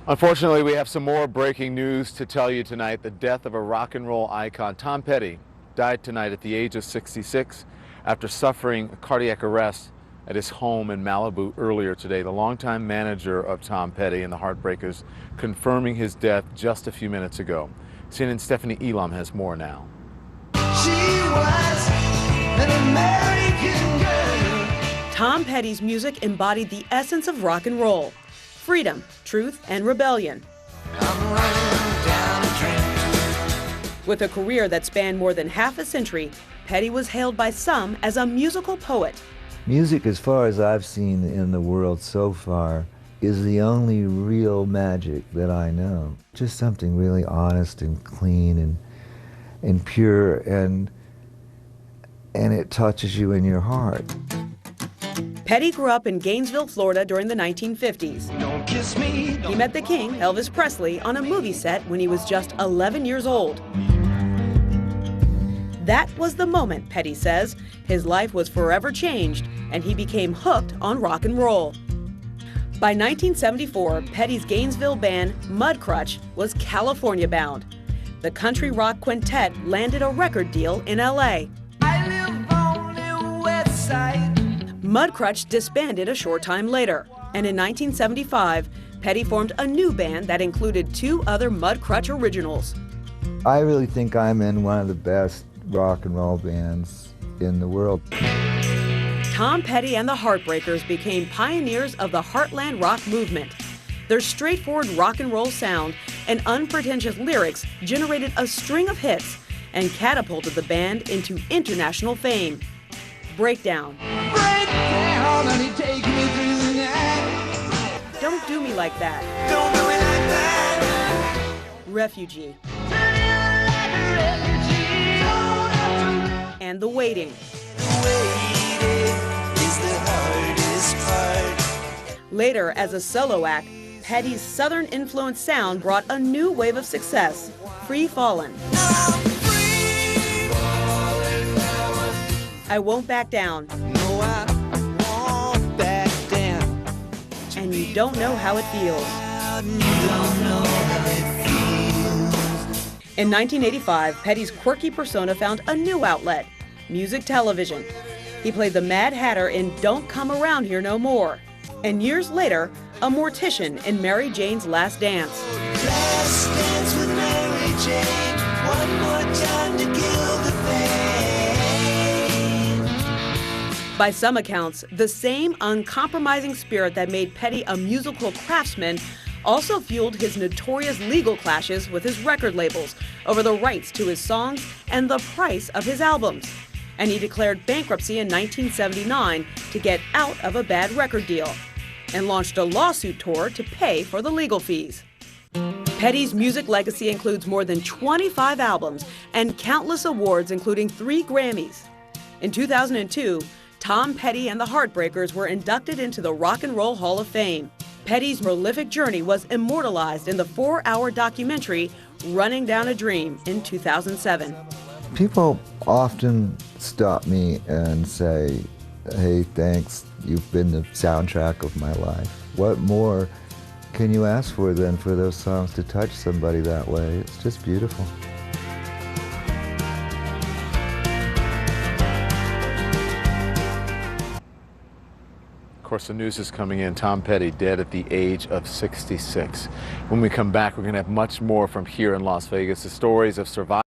Unfortunately, we have some more breaking news to tell you tonight. The death of a rock and roll icon. Tom Petty died tonight at the age of 66 after suffering a cardiac arrest at his home in Malibu earlier today. The longtime manager of Tom Petty and the Heartbreakers confirming his death just a few minutes ago. CNN's Stephanie Elam has more now. She was an American girl. Tom Petty's music embodied the essence of rock and roll: freedom, truth, and rebellion. I'm running down a dream. With a career that spanned more than half a century, Petty was hailed by some as a musical poet. Music, as far as I've seen in the world so far, is the only real magic that I know. Just something really honest and clean and pure, and it touches you in your heart. Petty grew up in Gainesville, Florida during the 1950s. Don't kiss me. He met the king, Elvis Presley, on a movie set when he was just 11 years old. That was the moment, Petty says. His life was forever changed, and he became hooked on rock and roll. By 1974, Petty's Gainesville band, Mudcrutch, was California-bound. The country rock quintet landed a record deal in L.A. I live on the west side. Mudcrutch disbanded a short time later, and in 1975, Petty formed a new band that included two other Mudcrutch originals. I really think I'm in one of the best rock and roll bands in the world. Tom Petty and the Heartbreakers became pioneers of the Heartland rock movement. Their straightforward rock and roll sound and unpretentious lyrics generated a string of hits and catapulted the band into international fame. Breakdown. Break down, honey, take me through the night. Don't Do Me Like That. Don't do it like that. Refugee. Turn you like a refugee. Don't have to And The Waiting. waiting is the hardest part. Later, as a solo act, Petty's Southern-influenced sound brought a new wave of success, Free Fallin'. I'm free falling now. I Won't Back Down, No, I won't back down. and You Don't Know How It Feels. You don't know how it feels. In 1985, Petty's quirky persona found a new outlet, music television. He played the Mad Hatter in Don't Come Around Here No More, and years later, a mortician in Mary Jane's Last Dance. Last dance with Mary Jane. One more time to kill the pain. By some accounts, the same uncompromising spirit that made Petty a musical craftsman also fueled his notorious legal clashes with his record labels over the rights to his songs and the price of his albums. And he declared bankruptcy in 1979 to get out of a bad record deal, and launched a lawsuit tour to pay for the legal fees. Petty's music legacy includes more than 25 albums and countless awards, including 3 Grammys. In 2002, Tom Petty and the Heartbreakers were inducted into the Rock and Roll Hall of Fame. Petty's prolific journey was immortalized in the 4-hour documentary Running Down a Dream in 2007. People often stop me and say, "Hey, thanks, you've been the soundtrack of my life." What more can you ask for than for those songs to touch somebody that way? It's just beautiful. Of course, the news is coming in. Tom Petty dead at the age of 66. When we come back, we're going to have much more from here in Las Vegas. The stories of survivors.